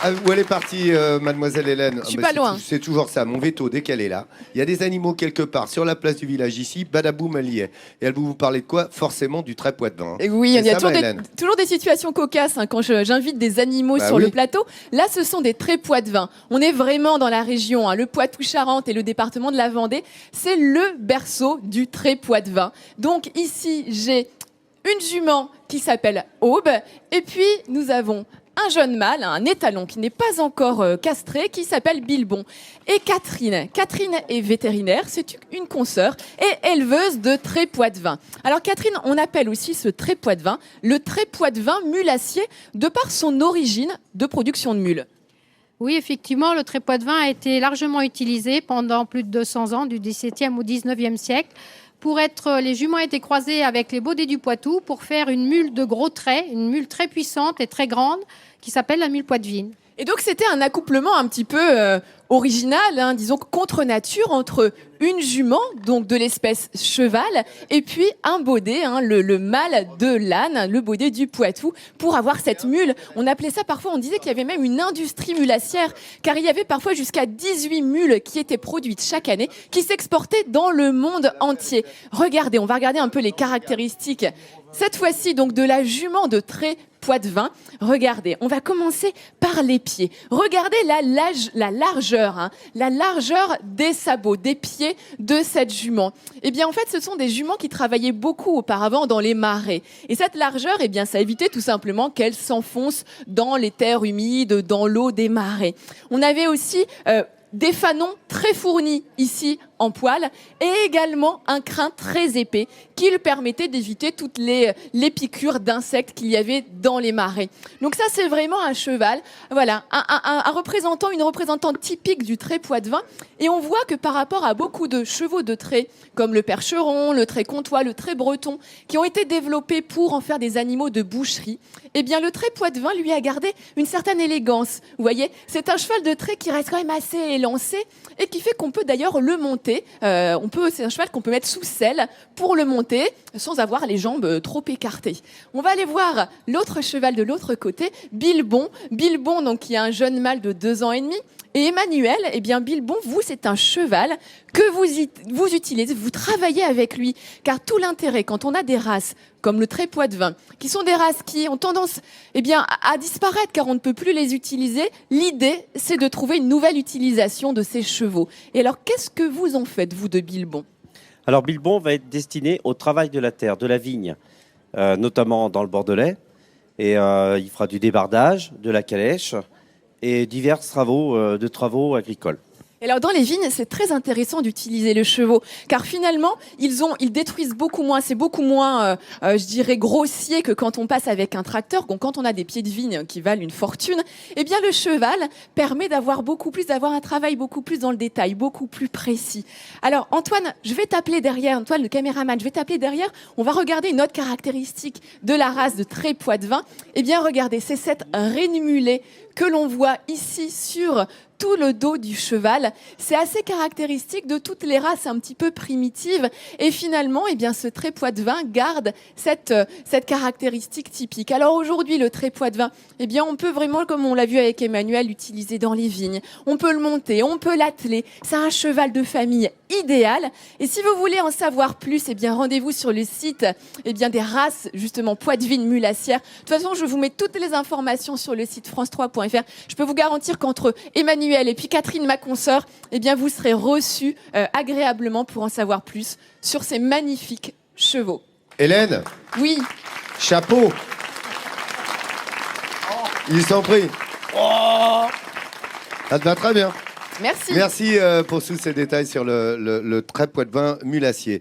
Où elle est partie, mademoiselle Hélène? Je suis pas loin. C'est toujours ça, mon veto, dès qu'elle est là. Il y a des animaux quelque part sur la place du village ici, badaboum, elle y est. Et elle vous parler de quoi? Forcément du très poids-de-vin. Et oui, il y a ça, toujours des situations cocasses quand j'invite des animaux sur le plateau. Là, ce sont des trépois de vin. On est vraiment dans la région, le Poitou-Charentes et le département de la Vendée. C'est le berceau du trépois de vin. Donc ici, j'ai une jument qui s'appelle Aube. Et puis, nous avons un jeune mâle, un étalon qui n'est pas encore castré, qui s'appelle Bilbon. Et Catherine est vétérinaire, c'est une consoeur et éleveuse de trépois de vin. Alors Catherine, on appelle aussi ce trépois de vin le trépois de vin mulassier de par son origine de production de mules. Oui, effectivement, le trépois de vin a été largement utilisé pendant plus de 200 ans, du XVIIe au XIXe siècle. Les juments étaient croisés avec les Baudets du Poitou pour faire une mule de gros traits, une mule très puissante et très grande qui s'appelle la mule poitevine. Et donc c'était un accouplement un petit peu original, disons contre nature, entre une jument, donc de l'espèce cheval, et puis un baudet, le mâle de l'âne, le baudet du Poitou, pour avoir cette mule. On appelait ça parfois, on disait qu'il y avait même une industrie mulassière, car il y avait parfois jusqu'à 18 mules qui étaient produites chaque année, qui s'exportaient dans le monde entier. Regardez, on va regarder un peu les caractéristiques. Cette fois-ci, donc de la jument de trépois de vin. Regardez, on va commencer par les pieds. Regardez la largeur des sabots, des pieds de cette jument. Eh bien, en fait, ce sont des juments qui travaillaient beaucoup auparavant dans les marais. Et cette largeur, eh bien, ça évitait tout simplement qu'elle s'enfonce dans les terres humides, dans l'eau des marais. On avait aussi des fanons très fournis ici en poil et également un crin très épais qui lui permettait d'éviter toutes les piqûres d'insectes qu'il y avait dans les marais. Donc ça, c'est vraiment un cheval, voilà, une représentante typique du trépois de vin. Et on voit que par rapport à beaucoup de chevaux de trait, comme le percheron, le trait comtois, le trait breton, qui ont été développés pour en faire des animaux de boucherie, eh bien le trépois de vin lui a gardé une certaine élégance. Vous voyez, c'est un cheval de trait qui reste quand même assez élancé et qui fait qu'on peut d'ailleurs le monter. C'est un cheval qu'on peut mettre sous selle pour le monter sans avoir les jambes trop écartées. On va aller voir l'autre cheval de l'autre côté, Bilbon. Bilbon, donc, qui est un jeune mâle de 2 ans et demi. Et Emmanuel, eh bien, Bilbon, c'est un cheval que vous utilisez, vous travaillez avec lui. Car tout l'intérêt, quand on a des races comme le trépois de vin, qui sont des races qui ont tendance, à disparaître car on ne peut plus les utiliser, l'idée, c'est de trouver une nouvelle utilisation de ces chevaux. Et alors, qu'est-ce que vous en faites, vous, de Bilbon? Alors, Bilbon va être destiné au travail de la terre, de la vigne, notamment dans le Bordelais. Et il fera du débardage, de la calèche et divers travaux agricoles. Et alors dans les vignes, c'est très intéressant d'utiliser le chevaux, car finalement, ils détruisent beaucoup moins, c'est beaucoup moins, je dirais, grossier que quand on passe avec un tracteur. Donc quand on a des pieds de vigne qui valent une fortune, eh bien le cheval permet d'avoir un travail beaucoup plus dans le détail, beaucoup plus précis. Alors Antoine, je vais t'appeler derrière, Antoine le caméraman, je vais t'appeler derrière, on va regarder une autre caractéristique de la race de trépois de vin. Eh bien regardez, c'est cette rainumulée que l'on voit ici sur tout le dos du cheval. C'est assez caractéristique de toutes les races un petit peu primitives. Et finalement, eh bien, ce trépois de vin garde cette caractéristique typique. Alors aujourd'hui, le trépois de vin, eh bien, on peut vraiment, comme on l'a vu avec Emmanuel, l'utiliser dans les vignes. On peut le monter, on peut l'atteler. C'est un cheval de famille idéal. Et si vous voulez en savoir plus, eh bien, rendez-vous sur le site, eh bien, des races, justement, poitevine mulassière. De toute façon, je vous mets toutes les informations sur le site france3.fr. Je peux vous garantir qu'entre Emmanuel et puis Catherine, ma consoeur, eh bien, vous serez reçus agréablement pour en savoir plus sur ces magnifiques chevaux. Hélène? Oui. Chapeau. Ils sont pris. Oh, ça te va très bien. Merci. Merci pour tous ces détails sur le trépois de vin mulassier.